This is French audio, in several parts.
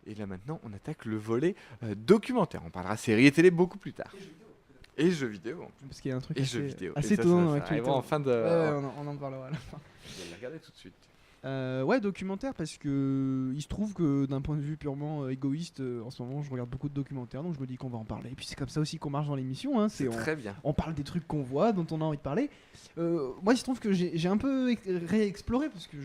Et là maintenant, on attaque le volet documentaire. On parlera séries et télé beaucoup plus tard. Et jeux vidéo. Parce qu'il y a un truc Et jeux vidéo. assez Et ça, étonnant ça dans l'actualité. arrivera en fin de... Ouais, on en parlera à la fin. Je vais la regarder tout de suite. Ouais, documentaire parce que il se trouve que d'un point de vue purement égoïste, en ce moment je regarde beaucoup de documentaires, donc je me dis qu'on va en parler. Et puis c'est comme ça aussi qu'on marche dans l'émission, hein, C'est très bien. on parle des trucs qu'on voit, dont on a envie de parler. Moi il se trouve que j'ai un peu réexploré, parce que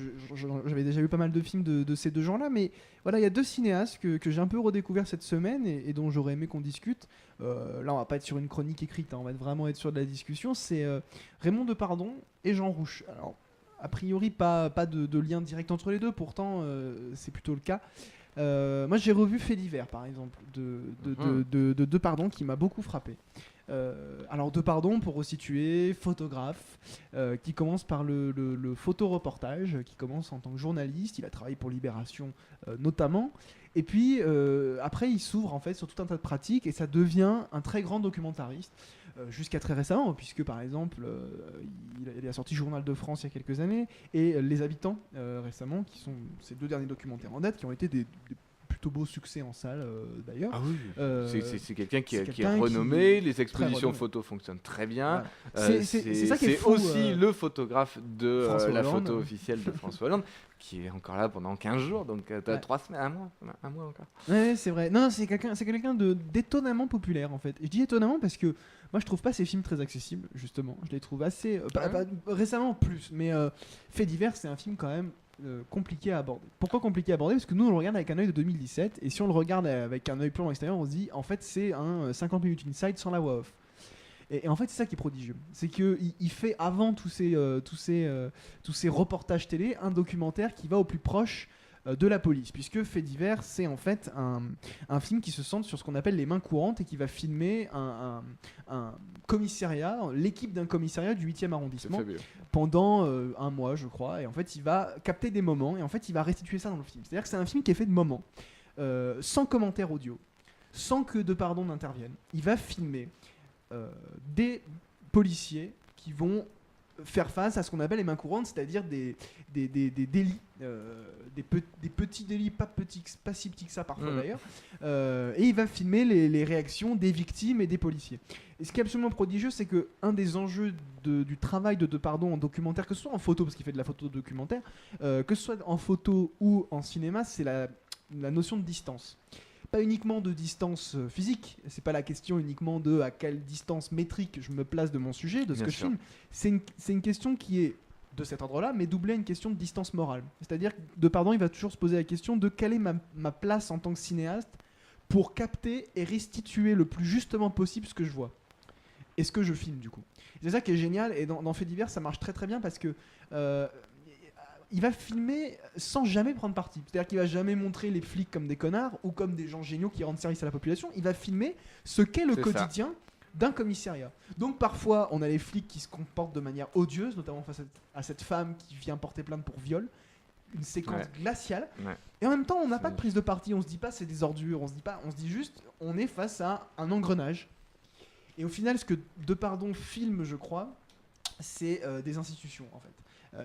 j'avais déjà vu pas mal de films de ces deux gens-là, mais voilà, il y a deux cinéastes que j'ai un peu redécouvert cette semaine et dont j'aurais aimé qu'on discute. Là on va pas être sur une chronique écrite, hein, on va vraiment être sur de la discussion. C'est Raymond Depardon et Jean Rouch. Alors, a priori, pas de lien direct entre les deux, pourtant c'est plutôt le cas. Moi j'ai revu Fait divers par exemple de Depardon qui m'a beaucoup frappé. Alors Depardon, pour resituer, photographe qui commence par le photoreportage, qui commence en tant que journaliste, il a travaillé pour Libération notamment, et puis après il s'ouvre en fait sur tout un tas de pratiques et ça devient un très grand documentariste. Jusqu'à très récemment, puisque par exemple il a sorti Journal de France il y a quelques années et Les Habitants récemment, qui sont ces deux derniers documentaires en date qui ont été des plutôt beaux succès en salle d'ailleurs. Ah oui, c'est quelqu'un qui est quelqu'un renommé, qui les expositions renommé. photos fonctionnent très bien. Voilà. C'est ça qui est fou, aussi le photographe de la Hollande. photo officielle de François Hollande, qui est encore là pendant 15 jours, donc t'as 3 semaines, un mois encore. Ouais, c'est vrai. Non, c'est quelqu'un d'étonnamment populaire en fait. Et je dis étonnamment parce que moi je trouve pas ces films très accessibles, justement. Je les trouve assez. Pas récemment plus, mais Fait divers, c'est un film quand même compliqué à aborder. Pourquoi compliqué à aborder? Parce que nous on le regarde avec un œil de 2017 et si on le regarde avec un œil plan extérieur, on se dit en fait c'est un 50 minutes inside sans la voix off. Et en fait c'est ça qui est prodigieux, c'est qu'il fait avant tous ces reportages télé un documentaire qui va au plus proche de la police, puisque Fait divers c'est en fait un film qui se centre sur ce qu'on appelle les mains courantes et qui va filmer un commissariat, l'équipe d'un commissariat du 8e arrondissement pendant un mois je crois, et en fait il va capter des moments et en fait il va restituer ça dans le film. C'est-à-dire que c'est un film qui est fait de moments, sans commentaire audio, sans que Depardon n'intervienne. Il va filmer des policiers qui vont faire face à ce qu'on appelle les mains courantes, c'est-à-dire des délits, des petits délits, pas si petits que ça parfois d'ailleurs, et il va filmer les réactions des victimes et des policiers. Et ce qui est absolument prodigieux, c'est que un des enjeux du travail de Depardon en documentaire, que ce soit en photo, parce qu'il fait de la photo documentaire, que ce soit en photo ou en cinéma, c'est la notion de distance. Pas uniquement de distance physique, c'est pas la question uniquement de à quelle distance métrique je me place de mon sujet, de ce Bien que sûr. je filme. C'est une question qui est de cet ordre-là, mais doublée à une question de distance morale. C'est-à-dire que Depardon, il va toujours se poser la question de quelle est ma place en tant que cinéaste pour capter et restituer le plus justement possible ce que je vois. Et ce que je filme du coup. C'est ça qui est génial, et dans Fait divers ça marche très très bien parce que il va filmer sans jamais prendre parti. C'est-à-dire qu'il va jamais montrer les flics comme des connards ou comme des gens géniaux qui rendent service à la population. Il va filmer ce qu'est le quotidien d'un commissariat. Donc parfois, on a les flics qui se comportent de manière odieuse, notamment face à cette femme qui vient porter plainte pour viol. Une séquence glaciale. Ouais. Et en même temps, on n'a pas de prise de parti. On se dit pas c'est des ordures. On se dit juste on est face à un engrenage. Et au final, ce que Depardon filme, je crois, c'est des institutions en fait.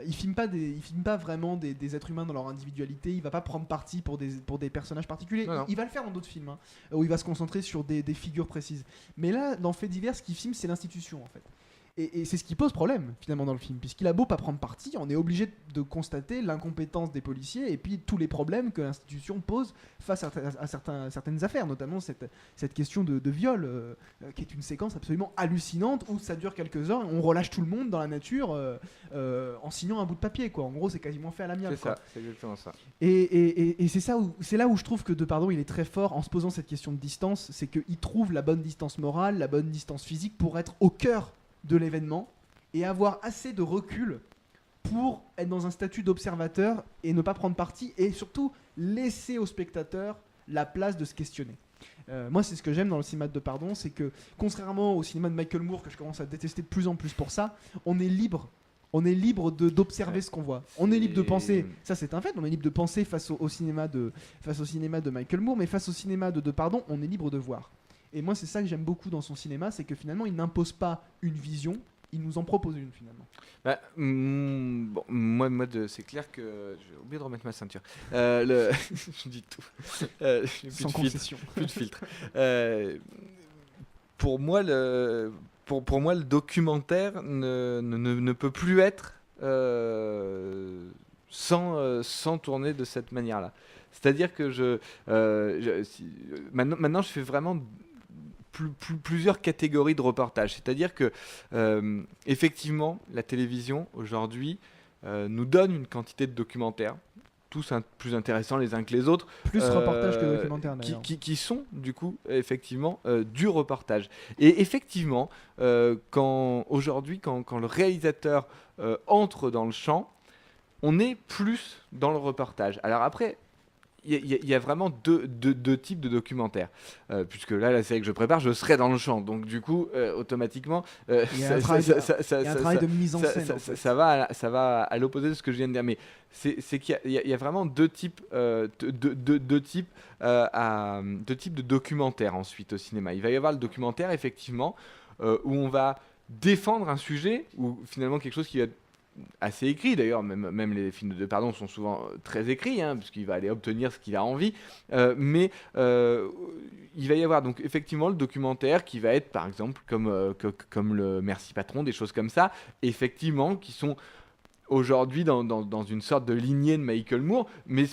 Il filme pas vraiment des êtres humains dans leur individualité. Il va pas prendre parti pour des personnages particuliers. Non. Il va le faire dans d'autres films, où il va se concentrer sur des figures précises. Mais là, dans Fait divers, ce qu'il filme, c'est l'institution en fait. Et c'est ce qui pose problème finalement dans le film, puisqu'il a beau pas prendre parti, on est obligé de constater l'incompétence des policiers et puis tous les problèmes que l'institution pose face à certaines affaires, notamment cette question de viol, qui est une séquence absolument hallucinante où ça dure quelques heures, on relâche tout le monde dans la nature en signant un bout de papier, quoi. En gros, c'est quasiment fait à l'amiable. C'est ça, c'est exactement ça. Et c'est là où je trouve que Depardon il est très fort en se posant cette question de distance, c'est qu'il trouve la bonne distance morale, la bonne distance physique pour être au cœur de l'événement et avoir assez de recul pour être dans un statut d'observateur et ne pas prendre parti et surtout laisser au spectateur la place de se questionner. Moi c'est ce que j'aime dans le cinéma de Depardon, c'est que contrairement au cinéma de Michael Moore que je commence à détester de plus en plus pour ça, on est libre d'observer ce qu'on voit. On est libre de penser, ça c'est un fait, on est libre de penser face au cinéma de Michael Moore, mais face au cinéma de Depardon, on est libre de voir. Et moi, c'est ça que j'aime beaucoup dans son cinéma, c'est que finalement, il n'impose pas une vision, il nous en propose une finalement. Bah, bon, c'est clair que j'ai oublié de remettre ma ceinture. Je dis tout. J'ai plus Sans de filtre, concession. plus de filtre. Pour moi, pour moi, le documentaire ne peut plus être sans tourner de cette manière-là. C'est-à-dire que maintenant, je fais vraiment plusieurs catégories de reportages. C'est-à-dire que, effectivement, la télévision, aujourd'hui, nous donne une quantité de documentaires, tous plus intéressants les uns que les autres. Plus reportage que documentaire d'ailleurs. Qui sont, du coup, effectivement, du reportage. Et effectivement, aujourd'hui, quand le réalisateur entre dans le champ, on est plus dans le reportage. Alors après, il y a vraiment deux types de documentaires. Puisque là, la série que je prépare, je serai dans le champ. Donc, du coup, automatiquement, Il y a un travail de mise en scène. Ça va à l'opposé de ce que je viens de dire. Mais c'est qu'il y a vraiment deux types de documentaires ensuite au cinéma. Il va y avoir le documentaire, effectivement, où on va défendre un sujet, ou finalement quelque chose qui va assez écrit d'ailleurs, même les films de Pardon sont souvent très écrits, puisqu'il va aller obtenir ce qu'il a envie, mais il va y avoir donc effectivement le documentaire qui va être par exemple comme le Merci Patron, des choses comme ça, effectivement, qui sont aujourd'hui dans une sorte de lignée de Michael Moore, mais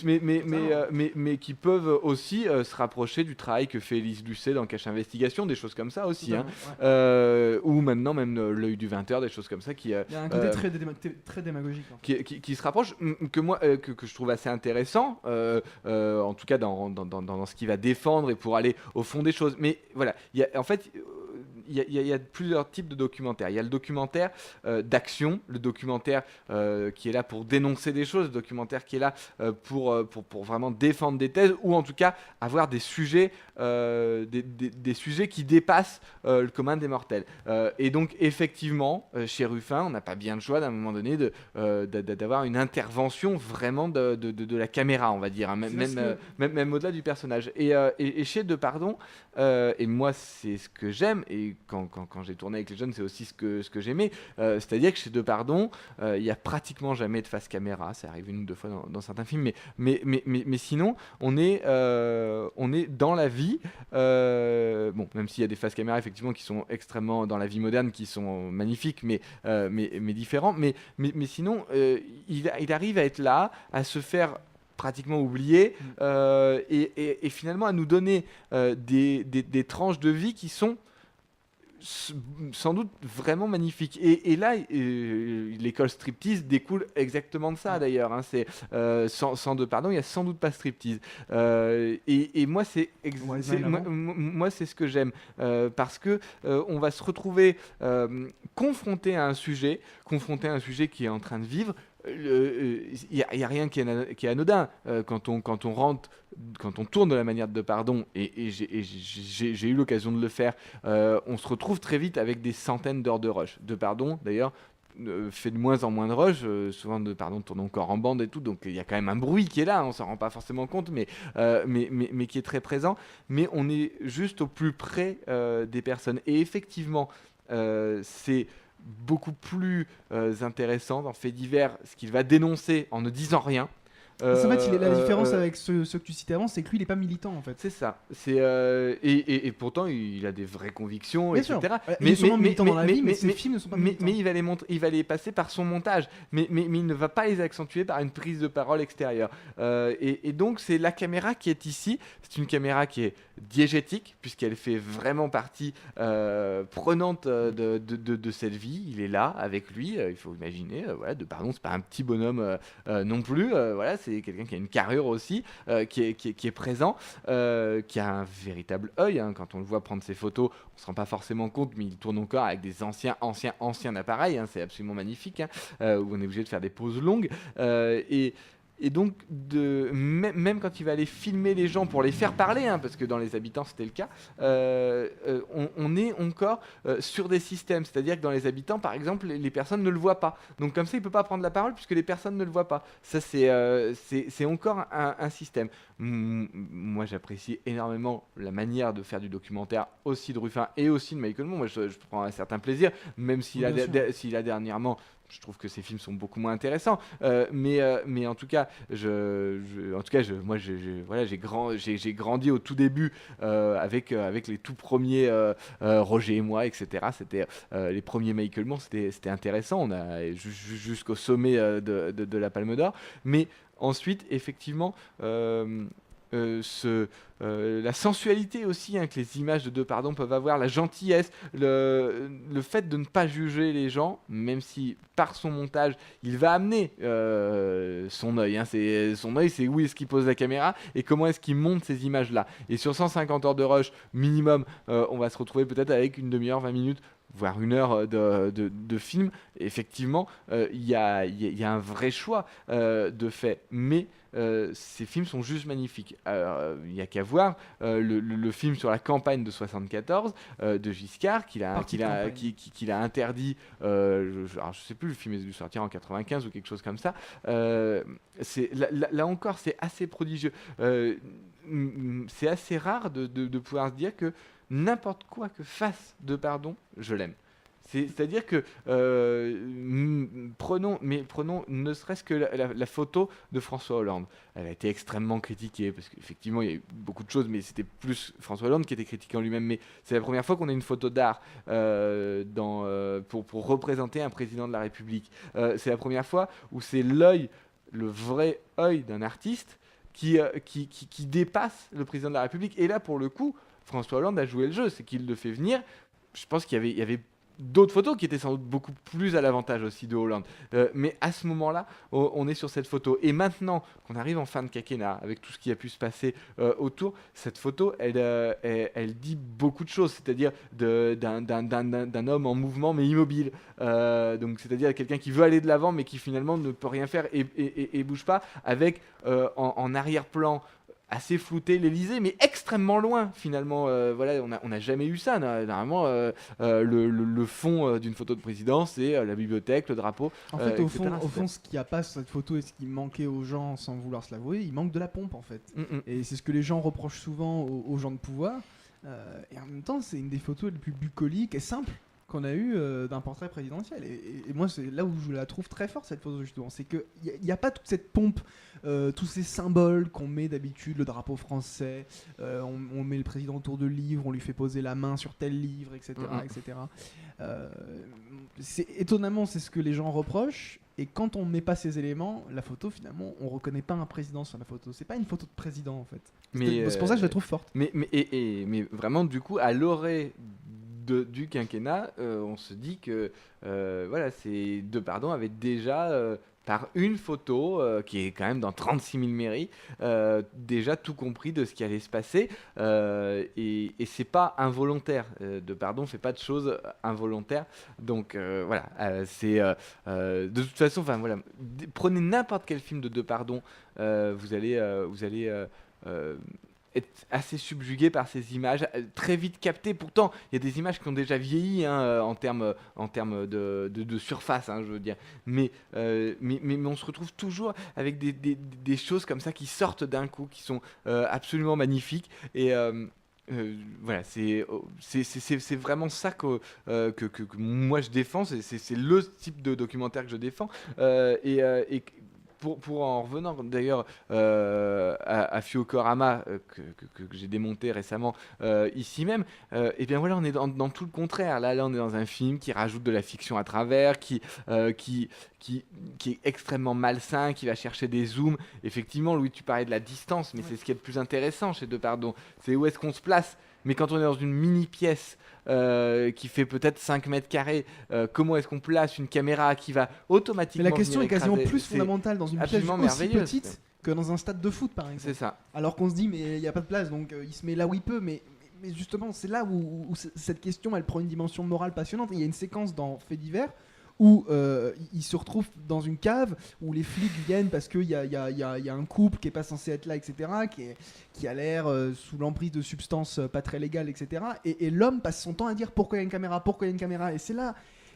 qui peuvent aussi se rapprocher du travail que fait Élise Lucet dans Cache Investigation, des choses comme ça aussi, ou maintenant même L'œil du 20h, des choses comme ça qui... Il y a un côté très démagogique. En fait. Qui se rapproche, que je trouve assez intéressant, en tout cas dans ce qu'il va défendre et pour aller au fond des choses. Mais voilà, en fait... Il y a plusieurs types de documentaires. Il y a le documentaire d'action, le documentaire qui est là pour dénoncer des choses, le documentaire qui est là pour vraiment défendre des thèses, ou en tout cas avoir des sujets, des sujets qui dépassent le commun des mortels. Et donc effectivement, chez Ruffin, on n'a pas bien le choix d'un moment donné d'avoir une intervention vraiment de la caméra, on va dire, même au-delà du personnage. Et chez Depardon, et moi c'est ce que j'aime, et quand j'ai tourné avec les jeunes, c'est aussi ce que j'aimais. C'est-à-dire que chez Depardon, il n'y a pratiquement jamais de face caméra. Ça arrive une ou deux fois dans certains films, mais sinon, on est dans la vie. Bon, même s'il y a des faces caméra effectivement qui sont extrêmement dans la vie moderne, qui sont magnifiques, mais différents. Mais sinon, il arrive à être là, à se faire pratiquement oublié, et finalement à nous donner des tranches de vie qui sont sans doute vraiment magnifique. Et là, l'école striptease découle exactement de ça d'ailleurs. C'est sans Depardon, il n'y a sans doute pas striptease. Et moi, moi, c'est ce que j'aime, parce que on va se retrouver confronté à un sujet qui est en train de vivre. Il n'y a rien qui est anodin quand on tourne de la manière de Depardon, et j'ai eu l'occasion de le faire. On se retrouve très vite avec des centaines d'heures de rush. Depardon, d'ailleurs, fait de moins en moins de rush. Souvent, Depardon tourne encore en bande et tout, donc il y a quand même un bruit qui est là. On s'en rend pas forcément compte, mais qui est très présent. Mais on est juste au plus près des personnes. Et effectivement, c'est beaucoup plus intéressant dans Fait divers, ce qu'il va dénoncer en ne disant rien. En fait, la différence avec ceux que tu citais avant, c'est que lui, il n'est pas militant en fait. C'est ça. Et pourtant, il a des vraies convictions, bien etc. Sûr. Il est sûrement militant dans la vie, mais ses films ne sont pas militants. Mais il va les passer par son montage. Mais il ne va pas les accentuer par une prise de parole extérieure. Et donc, c'est la caméra qui est ici. C'est une caméra qui est diégétique, puisqu'elle fait vraiment partie prenante de cette vie. Il est là avec lui. Il faut imaginer. Depardon, c'est pas un petit bonhomme non plus. C'est quelqu'un qui a une carrure aussi, qui est présent, qui a un véritable œil. Quand on le voit prendre ses photos, on se rend pas forcément compte, mais il tourne encore avec des anciens appareils. C'est absolument magnifique. Où on est obligé de faire des pauses longues. Et Et donc, même quand il va aller filmer les gens pour les faire parler, hein, parce que dans Les Habitants c'était le cas, on est encore sur des systèmes. C'est-à-dire que dans Les Habitants, par exemple, les personnes ne le voient pas. Donc comme ça, il ne peut pas prendre la parole puisque les personnes ne le voient pas. Ça, c'est encore un système. Moi, j'apprécie énormément la manière de faire du documentaire aussi de Ruffin et aussi de Michael Moore. Moi, je prends un certain plaisir, même s'il a dernièrement... Je trouve que ces films sont beaucoup moins intéressants, mais en tout cas, moi, voilà, j'ai grandi au tout début avec les tout premiers Roger et moi, etc. C'était les premiers Michael Moore, c'était intéressant. On a jusqu'au sommet de la Palme d'Or, mais ensuite, effectivement. La sensualité aussi, hein, que les images de Depardon peuvent avoir, la gentillesse, le fait de ne pas juger les gens, même si par son montage il va amener son œil, hein, son œil, c'est où est-ce qu'il pose la caméra et comment est-ce qu'il monte ces images là. Et sur 150 heures de rush minimum, on va se retrouver peut-être avec une demi-heure, 20 minutes, voire une heure de film. Effectivement, il y a un vrai choix de fait, mais ces films sont juste magnifiques. Il n'y a qu'à voir le film sur la campagne de 74 de Giscard qu'il a interdit. Je sais plus, le film est dû sortir en 95 ou quelque chose comme ça. Là encore, c'est assez prodigieux. C'est assez rare de pouvoir se dire que n'importe quoi que fasse Depardon, je l'aime. C'est-à-dire que prenons ne serait-ce que la photo de François Hollande. Elle a été extrêmement critiquée parce qu'effectivement il y a eu beaucoup de choses, mais c'était plus François Hollande qui était critiqué en lui-même. Mais c'est la première fois qu'on a une photo d'art pour représenter un président de la République. C'est la première fois où c'est le vrai œil d'un artiste qui dépasse le président de la République. Et là, pour le coup, François Hollande a joué le jeu, c'est qu'il le fait venir. Je pense qu'il y avait d'autres photos qui étaient sans doute beaucoup plus à l'avantage aussi de Hollande. Mais à ce moment-là, on est sur cette photo. Et maintenant qu'on arrive en fin de quinquennat, avec tout ce qui a pu se passer autour, cette photo, elle dit beaucoup de choses. C'est-à-dire d'un homme en mouvement mais immobile. Donc c'est-à-dire quelqu'un qui veut aller de l'avant mais qui finalement ne peut rien faire et bouge pas, avec en arrière-plan assez flouté l'Elysée, mais extrêmement loin finalement. Voilà, on n'a jamais eu ça. Normalement, le fond d'une photo de président, c'est la bibliothèque, le drapeau. En fait, au fond, ce qu'il n'y a pas sur cette photo et ce qui manquait aux gens sans vouloir se l'avouer, il manque de la pompe en fait. Et c'est ce que les gens reprochent souvent aux gens de pouvoir. Et en même temps, c'est une des photos les plus bucoliques et simples qu'on a eu d'un portrait présidentiel. Et moi, c'est là où je la trouve très forte, cette photo, justement. C'est qu'il n'y a pas toute cette pompe, tous ces symboles qu'on met d'habitude, le drapeau français, on met le président autour de livres, on lui fait poser la main sur tel livre, etc. etc. Étonnamment, c'est ce que les gens reprochent. Et quand on ne met pas ces éléments, la photo, finalement, on ne reconnaît pas un président sur la photo. C'est pas une photo de président, en fait. C'est pour ça que je la trouve forte. Mais vraiment, du coup, à l'orée du quinquennat, on se dit que voilà, ces Depardon avait déjà par une photo qui est quand même dans 36 000 mairies, déjà tout compris de ce qui allait se passer, et c'est pas involontaire. Depardon fait pas de choses involontaires, donc voilà, c'est de toute façon, enfin voilà, prenez n'importe quel film de Depardon, vous allez être assez subjugué par ces images, très vite captées. Pourtant, il y a des images qui ont déjà vieilli, hein, en termes de surface, hein, je veux dire. Mais on se retrouve toujours avec des choses comme ça qui sortent d'un coup, qui sont absolument magnifiques. Et voilà, c'est vraiment ça que moi je défends. C'est le type de documentaire que je défends. Et pour en revenant d'ailleurs à Fiokorama, que j'ai démonté récemment ici même, et bien voilà, on est dans tout le contraire. Là, on est dans un film qui rajoute de la fiction à travers, qui est extrêmement malsain, qui va chercher des zooms. Effectivement, Louis, tu parlais de la distance, mais c'est ce qui est le plus intéressant chez Depardon. C'est où est-ce qu'on se place. Mais quand on est dans une mini-pièce qui fait peut-être 5 mètres carrés, comment est-ce qu'on place une caméra qui va automatiquement... Mais la question est quasiment écraser. plus fondamentale dans une pièce aussi petite que dans un stade de foot, par exemple. C'est ça. Alors qu'on se dit, mais il n'y a pas de place, donc il se met là où il peut, mais justement, c'est là où cette question, elle prend une dimension morale passionnante. Il y a une séquence dans Faits divers où il se retrouve dans une cave où les flics viennent parce qu'il y a un couple qui est pas censé être là, etc., qui a l'air sous l'emprise de substances pas très légales, etc. Et l'homme passe son temps à dire pourquoi il y a une caméra, pourquoi il y a une caméra. Et c'est là,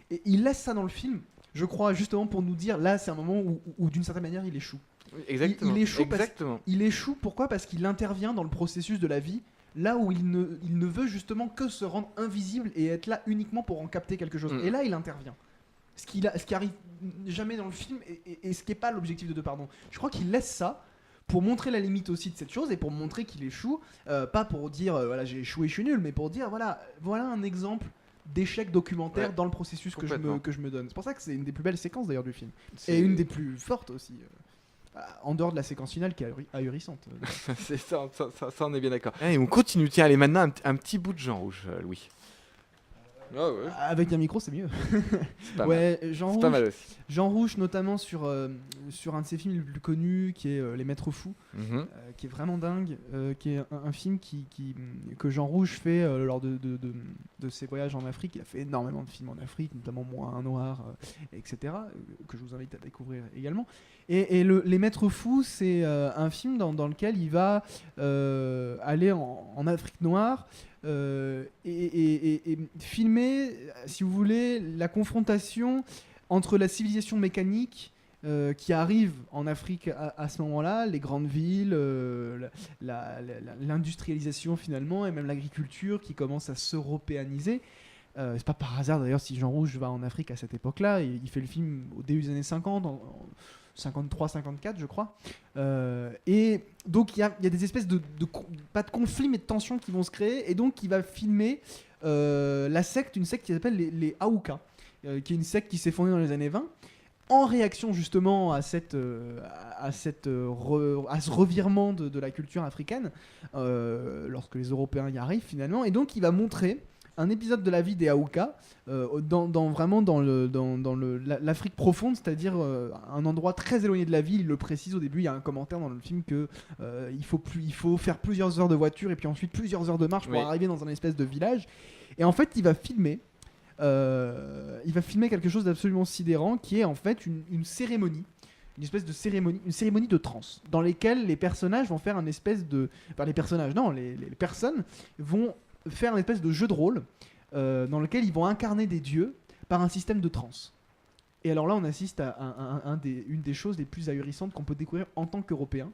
et il laisse ça dans le film, je crois, justement pour nous dire, là c'est un moment où d'une certaine manière il échoue. Exactement. Il échoue, Exactement. il échoue, pourquoi ? Parce qu'il intervient dans le processus de la vie, là où il ne veut justement que se rendre invisible et être là uniquement pour en capter quelque chose. Et là, il intervient. Ce qui arrive jamais dans le film et ce qui n'est pas l'objectif de Pardon. Je crois qu'il laisse ça pour montrer la limite aussi de cette chose et pour montrer qu'il échoue, pas pour dire voilà j'ai échoué, je suis nul, mais pour dire voilà un exemple d'échec documentaire dans le processus que je me donne. C'est pour ça que c'est une des plus belles séquences d'ailleurs du film. Et une des plus fortes aussi. En dehors de la séquence finale qui est ahurissante. C'est ça, on est bien d'accord. Et on continue, tiens, allez, maintenant un petit bout de Jean Rouge, Louis. Ah ouais. Avec un micro, c'est mieux. C'est pas mal. Jean Pas mal aussi. Jean Rouge, notamment sur un de ses films les plus connus, qui est Les Maîtres Fous, qui est vraiment dingue, qui est un film que Jean Rouge fait lors de ses voyages en Afrique. Il a fait énormément de films en Afrique, notamment Moi, un Noir, etc., que je vous invite à découvrir également. Et Les Maîtres Fous, c'est un film dans lequel il va aller en Afrique noire et filmer, si vous voulez, la confrontation entre la civilisation mécanique qui arrive en Afrique à ce moment-là, les grandes villes, l'industrialisation finalement, et même l'agriculture qui commence à s'européaniser. C'est pas par hasard d'ailleurs si Jean Rouge va en Afrique à cette époque-là. Il fait le film au début des années 50, 53-54 je crois. Et donc il y a des espèces pas de conflits mais de tensions qui vont se créer. Et donc il va filmer une secte qui s'appelle les Aouka, qui est une secte qui s'est fondée dans les années 20 en réaction justement à ce revirement de la culture africaine lorsque les Européens y arrivent finalement. Et donc il va montrer un épisode de la vie des Aouka dans l'Afrique profonde, c'est-à-dire un endroit très éloigné de la ville. Il le précise au début, il y a un commentaire dans le film que il faut faire plusieurs heures de voiture et puis ensuite plusieurs heures de marche pour arriver dans un espèce de village. Et en fait, il va filmer quelque chose d'absolument sidérant qui est en fait une cérémonie. Une espèce de cérémonie, une cérémonie de trance, dans lesquelles les personnages vont faire un espèce de... Enfin, les personnes vont faire un espèce de jeu de rôle dans lequel ils vont incarner des dieux par un système de trance. Et alors là, on assiste à une des choses les plus ahurissantes qu'on peut découvrir en tant qu'Européen.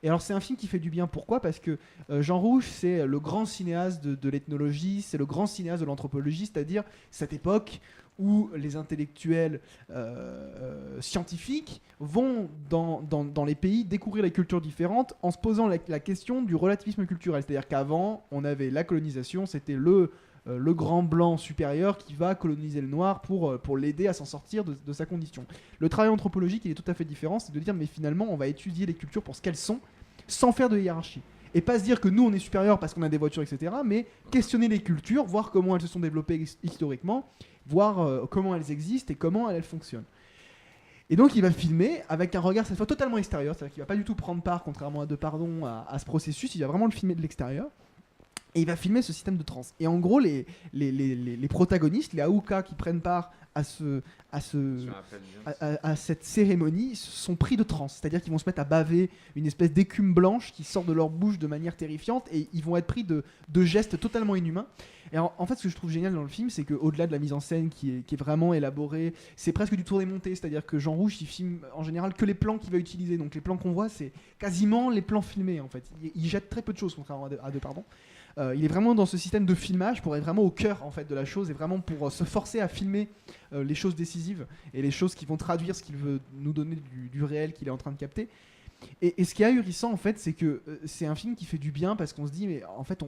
Et alors c'est un film qui fait du bien, pourquoi ? Parce que Jean Rouge, c'est le grand cinéaste de l'ethnologie, c'est le grand cinéaste de l'anthropologie, c'est-à-dire cette époque où les intellectuels scientifiques vont dans les pays découvrir les cultures différentes en se posant la question du relativisme culturel. C'est-à-dire qu'avant, on avait la colonisation, c'était le grand blanc supérieur qui va coloniser le noir pour l'aider à s'en sortir de sa condition. Le travail anthropologique, il est tout à fait différent, c'est de dire mais finalement on va étudier les cultures pour ce qu'elles sont, sans faire de hiérarchie. Et pas se dire que nous on est supérieur parce qu'on a des voitures, etc. Mais questionner les cultures, voir comment elles se sont développées historiquement, voir comment elles existent et comment elles fonctionnent. Et donc il va filmer avec un regard cette fois totalement extérieur, c'est-à-dire qu'il va pas du tout prendre part, contrairement à Pardon, à ce processus, il va vraiment le filmer de l'extérieur. Et il va filmer ce système de trance. Et en gros, les protagonistes, les Aouka qui prennent part à cette cérémonie, sont pris de transe. C'est-à-dire qu'ils vont se mettre à baver une espèce d'écume blanche qui sort de leur bouche de manière terrifiante et ils vont être pris de gestes totalement inhumains. Et en fait, ce que je trouve génial dans le film, c'est qu'au-delà de la mise en scène qui est vraiment élaborée, c'est presque du tourné monté. C'est-à-dire que Jean Rouge, il filme en général que les plans qu'il va utiliser. Donc les plans qu'on voit, c'est quasiment les plans filmés en fait. Il jette très peu de choses, contrairement à Pardon. Il est vraiment dans ce système de filmage pour être vraiment au cœur en fait de la chose et vraiment pour se forcer à filmer les choses décisives et les choses qui vont traduire ce qu'il veut nous donner du réel qu'il est en train de capter. Et ce qui est ahurissant en fait, c'est que c'est un film qui fait du bien parce qu'on se dit mais en fait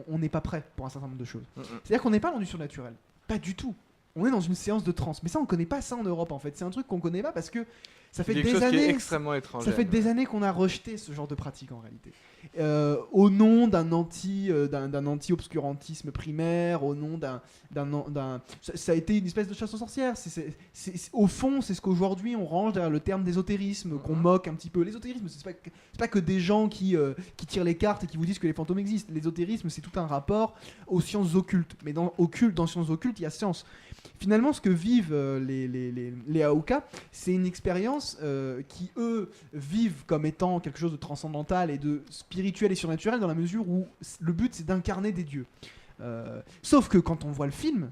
on n'est pas prêt pour un certain nombre de choses. C'est-à-dire qu'on n'est pas dans du surnaturel, pas du tout. On est dans une séance de trance, mais ça on connaît pas ça en Europe en fait. C'est un truc qu'on connaît pas parce que Ça fait C'est quelque des chose qui est années. extrêmement étrange. Ça fait des années qu'on a rejeté ce genre de pratique en réalité. Au nom d'un anti-obscurantisme primaire, au nom ça a été une espèce de chasse aux sorcières. Au fond, c'est ce qu'aujourd'hui on range derrière le terme d'ésotérisme, qu'on moque un petit peu. L'ésotérisme, c'est pas que des gens qui tirent les cartes et qui vous disent que les fantômes existent. L'ésotérisme, c'est tout un rapport aux sciences occultes. Mais dans sciences occultes, il y a science. Finalement, ce que vivent les Aouka, c'est une expérience qui, eux, vivent comme étant quelque chose de transcendantal et de spirituel et surnaturel dans la mesure où le but, c'est d'incarner des dieux. Sauf que quand on voit le film,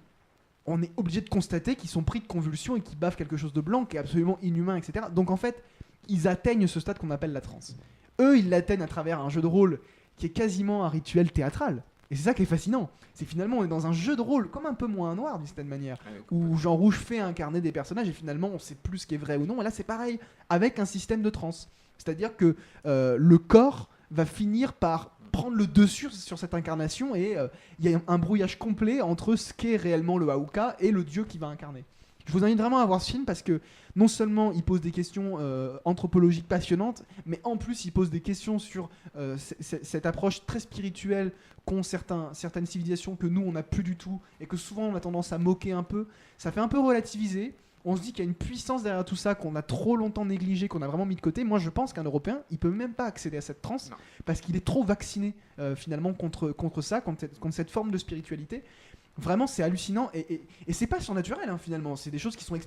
on est obligé de constater qu'ils sont pris de convulsions et qu'ils bavent quelque chose de blanc qui est absolument inhumain, etc. Donc en fait, ils atteignent ce stade qu'on appelle la transe. Eux, ils l'atteignent à travers un jeu de rôle qui est quasiment un rituel théâtral. Et c'est ça qui est fascinant. C'est finalement, on est dans un jeu de rôle, comme un peu moins noir d'une certaine manière, où Jean Rouge fait incarner des personnages et finalement on sait plus ce qui est vrai ou non. Et là c'est pareil, avec un système de transe. C'est-à-dire que le corps va finir par prendre le dessus sur cette incarnation et il y a un brouillage complet entre ce qu'est réellement le Aouka et le dieu qui va incarner. Je vous invite vraiment à voir ce film parce que non seulement il pose des questions anthropologiques passionnantes, mais en plus il pose des questions sur cette approche très spirituelle qu'ont certaines civilisations que nous on n'a plus du tout et que souvent on a tendance à moquer un peu. Ça fait un peu relativiser. On se dit qu'il y a une puissance derrière tout ça qu'on a trop longtemps négligé, qu'on a vraiment mis de côté. Moi je pense qu'un Européen il peut même pas accéder à cette transe parce qu'il est trop vacciné finalement contre ça, contre cette forme de spiritualité. Vraiment, c'est hallucinant et c'est pas surnaturel finalement. C'est des choses qui sont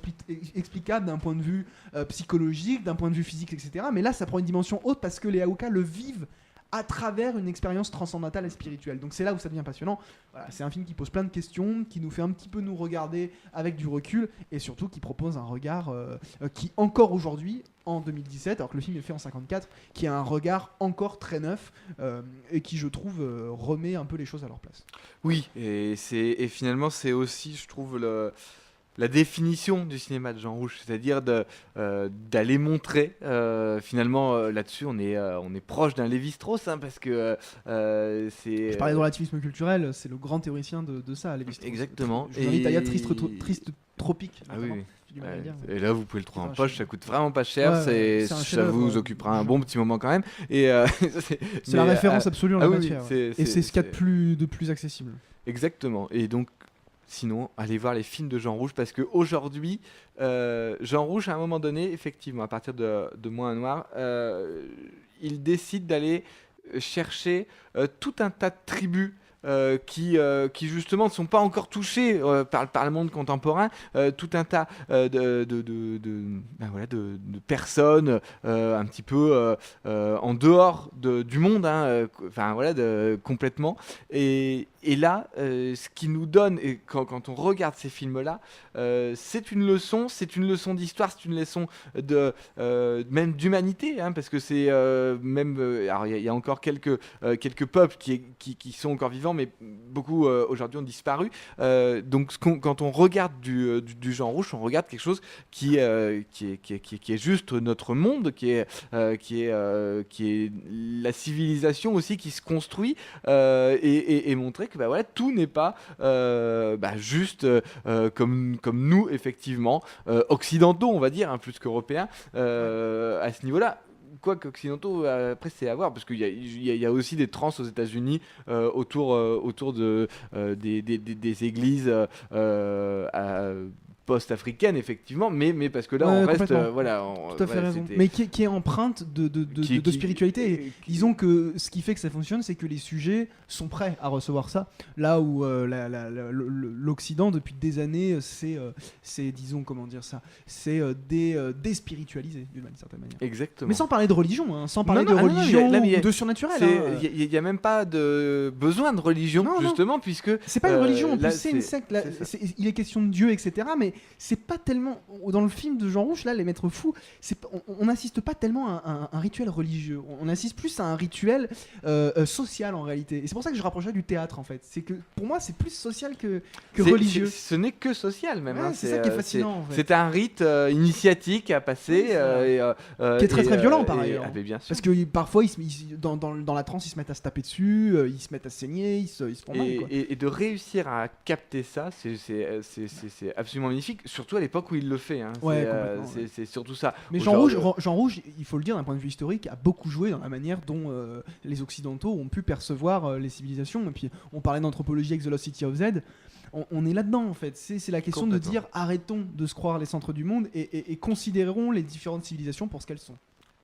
explicables d'un point de vue psychologique, d'un point de vue physique, etc. Mais là, ça prend une dimension haute parce que les Aouka le vivent à travers une expérience transcendantale et spirituelle. Donc c'est là où ça devient passionnant. Voilà, c'est un film qui pose plein de questions, qui nous fait un petit peu nous regarder avec du recul et surtout qui propose un regard qui encore aujourd'hui, en 2017, alors que le film est fait en 54, qui a un regard encore très neuf et qui, je trouve, remet un peu les choses à leur place. Oui, et finalement c'est aussi, je trouve, la définition du cinéma de Jean Rouge, c'est-à-dire d'aller montrer, finalement là-dessus on est proche d'un Lévi-Strauss, parce que c'est... Je parlais de relativisme culturel, c'est le grand théoricien de ça, Lévi-Strauss. Exactement. Je vous invite à lire Triste Tropique. Ah oui, oui. Ouais. Et là vous pouvez le trouver en poche, ça coûte vraiment pas cher, ça vous occupera un bon petit moment quand même. Et c'est la référence absolue en la matière. Oui, et c'est ce qu'il y a de plus accessible. Exactement. Et donc sinon, allez voir les films de Jean Rouge parce qu'aujourd'hui, Jean Rouge, à un moment donné, effectivement, à partir de Moins Noir, il décide d'aller chercher tout un tas de tribus qui justement ne sont pas encore touchés par le monde contemporain, tout un tas de personnes un petit peu en dehors du monde, complètement. Et là, ce qui nous donne, et quand on regarde ces films-là, c'est une leçon d'histoire, c'est une leçon même d'humanité, parce que c'est alors il y a encore quelques peuples qui sont encore vivants, mais beaucoup aujourd'hui ont disparu. Donc quand on regarde du Jean Rouge, on regarde quelque chose qui est juste notre monde, qui est la civilisation aussi qui se construit, et montrer que tout n'est pas juste comme nous effectivement occidentaux, on va dire, plus qu'européens à ce niveau-là. Quoi qu'occidentaux, après c'est à voir, parce qu'il y a aussi des trans aux États-Unis autour des églises post-africaine effectivement, mais parce que là on reste tout à fait raison. Mais qui est empreinte de spiritualité. Disons que ce qui fait que ça fonctionne, c'est que les sujets sont prêts à recevoir ça, là où l'Occident depuis des années c'est disons comment dire ça, c'est déspiritualisé d'une certaine manière. Exactement. Mais sans parler de religion, sans parler de religion ou de surnaturel. Il n'y a même pas de besoin de religion, justement, puisque c'est pas une religion, en plus c'est une secte. Il est question de Dieu, etc. Mais c'est pas tellement dans le film de Jean Rouge là, Les Maîtres Fous, on n'assiste pas tellement à un rituel religieux, on assiste plus à un rituel social en réalité, et c'est pour ça que je rapprochais du théâtre en fait. C'est que pour moi c'est plus social que religieux. Ce n'est que social même, c'est ça qui est fascinant en fait. C'est un rite initiatique à passer qui est très très violent par ailleurs, bien sûr. Parce que parfois dans la transe ils se mettent à se taper dessus, ils se mettent à saigner, ils se font mal, quoi. Et de réussir à capter ça, c'est absolument magnifique. magnifique, surtout à l'époque où il le fait. Hein. Ouais, C'est complètement, c'est surtout ça. Mais Jean Rouge, il faut le dire d'un point de vue historique, a beaucoup joué dans la manière dont les Occidentaux ont pu percevoir les civilisations. Et puis on parlait d'anthropologie avec The Lost City of Z. On est là-dedans en fait. C'est la question de dire arrêtons de se croire les centres du monde et considérons les différentes civilisations pour ce qu'elles sont.